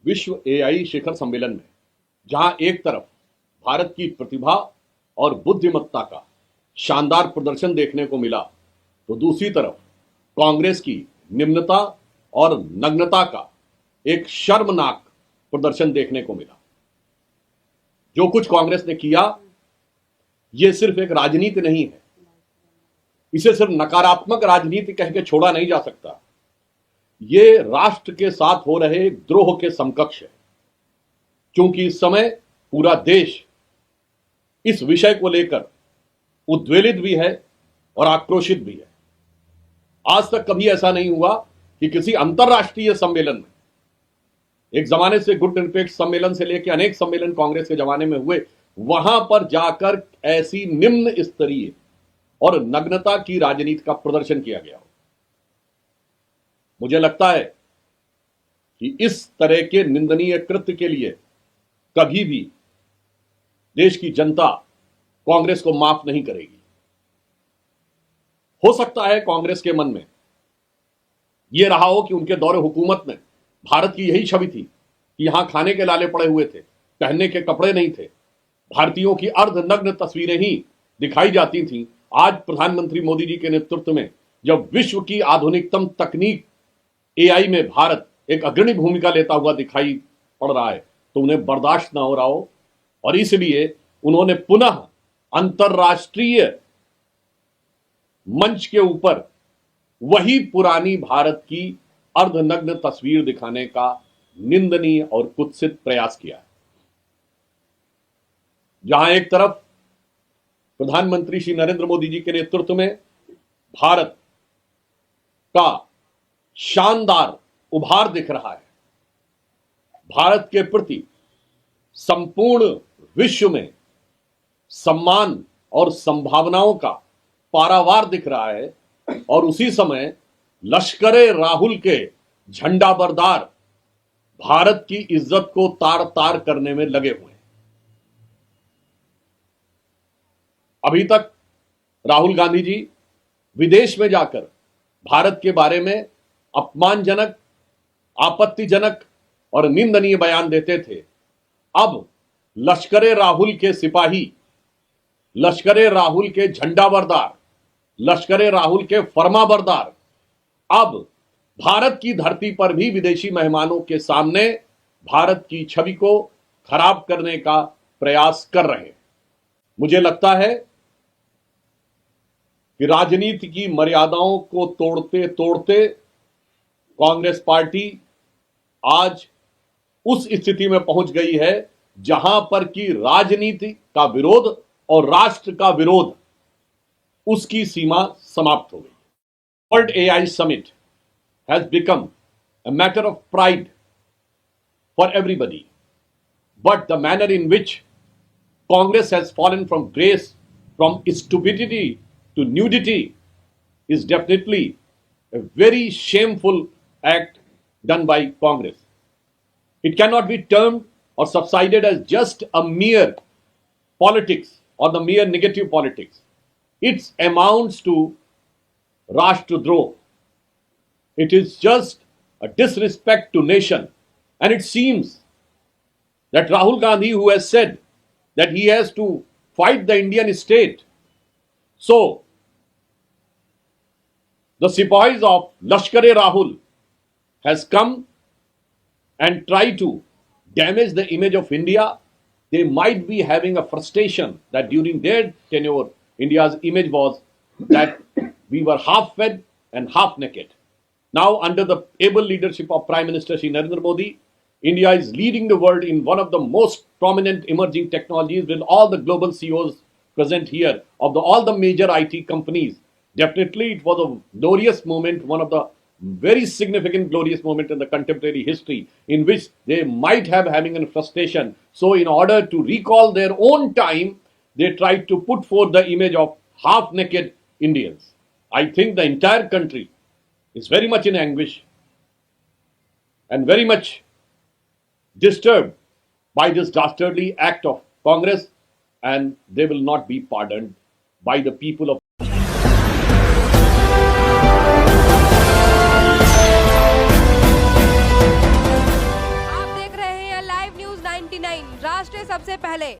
विश्व एआई शिखर सम्मेलन में जहां एक तरफ भारत की प्रतिभा और बुद्धिमत्ता का शानदार प्रदर्शन देखने को मिला, तो दूसरी तरफ कांग्रेस की निम्नता और नग्नता का एक शर्मनाक प्रदर्शन देखने को मिला। जो कुछ कांग्रेस ने किया, यह सिर्फ एक राजनीति नहीं है, इसे सिर्फ नकारात्मक राजनीति कह के छोड़ा नहीं जा सकता। यह राष्ट्र के साथ हो रहे द्रोह के समकक्ष है, क्योंकि इस समय पूरा देश इस विषय को लेकर उद्वेलित भी है और आक्रोशित भी है। आज तक कभी ऐसा नहीं हुआ कि किसी अंतरराष्ट्रीय सम्मेलन में, एक जमाने से गुट निरपेक्ष सम्मेलन से लेकर अनेक सम्मेलन कांग्रेस के जमाने में हुए, वहां पर जाकर ऐसी निम्न स्तरीय और नग्नता की राजनीति का प्रदर्शन किया गया हो। मुझे लगता है कि इस तरह के निंदनीय कृत्य के लिए कभी भी देश की जनता कांग्रेस को माफ नहीं करेगी। हो सकता है कांग्रेस के मन में यह रहा हो कि उनके दौरे हुकूमत में भारत की यही छवि थी कि यहां खाने के लाले पड़े हुए थे, पहनने के कपड़े नहीं थे, भारतीयों की अर्धनग्न तस्वीरें ही दिखाई जाती थीं। आज प्रधानमंत्री मोदी जी के नेतृत्व में जब विश्व की आधुनिकतम तकनीक एआई में भारत एक अग्रणी भूमिका लेता हुआ दिखाई पड़ रहा है, तो उन्हें बर्दाश्त ना हो रहा हो, और इसलिए उन्होंने पुनः अंतरराष्ट्रीय मंच के ऊपर वही पुरानी भारत की अर्धनग्न तस्वीर दिखाने का निंदनीय और कुत्सित प्रयास किया है। जहां एक तरफ प्रधानमंत्री श्री नरेंद्र मोदी जी के नेतृत्व में भारत का शानदार उभार दिख रहा है, भारत के प्रति संपूर्ण विश्व में सम्मान और संभावनाओं का पारावार दिख रहा है, और उसी समय लश्करे राहुल के झंडाबरदार भारत की इज्जत को तार तार करने में लगे हुए हैं। अभी तक राहुल गांधी जी विदेश में जाकर भारत के बारे में अपमानजनक, आपत्तिजनक और निंदनीय बयान देते थे। अब लश्करे राहुल के सिपाही, लश्करे राहुल के झंडाबरदार, लश्करे राहुल के फरमाबरदार अब भारत की धरती पर भी विदेशी मेहमानों के सामने भारत की छवि को खराब करने का प्रयास कर रहे हैं। मुझे लगता है कि राजनीति की मर्यादाओं को तोड़ते तोड़ते कांग्रेस पार्टी आज उस स्थिति में पहुंच गई है जहां पर कि राजनीति का विरोध और राष्ट्र का विरोध, उसकी सीमा समाप्त हो गई। World AI summit has become a matter of pride for everybody, but the manner in which Congress has fallen from grace, from stupidity to nudity, is definitely a very shameful act done by Congress. It cannot be termed or subsided as just a mere politics or the mere negative politics. It amounts to Rashtradrah. It is just a disrespect to nation, and it seems that Rahul Gandhi, who has said that he has to fight the Indian state, so the Sipahis of Lashkar-e-Rahul has come and tried to damage the image of India. They might be having a frustration that during their tenure, India's image was that we were half fed and half naked. Now, under the able leadership of Prime Minister Shri Narendra Modi, India is leading the world in one of the most prominent emerging technologies, with all the global CEOs present here of all the major IT companies. Definitely, it was a glorious moment, one of the very significant glorious moment in the contemporary history, in which they might have having a frustration. So, in order to recall their own time, they tried to put forth the image of half-naked Indians. I think the entire country is very much in anguish and very much disturbed by this dastardly act of Congress, and they will not be pardoned by the people of 99 राष्ट्र सबसे पहले।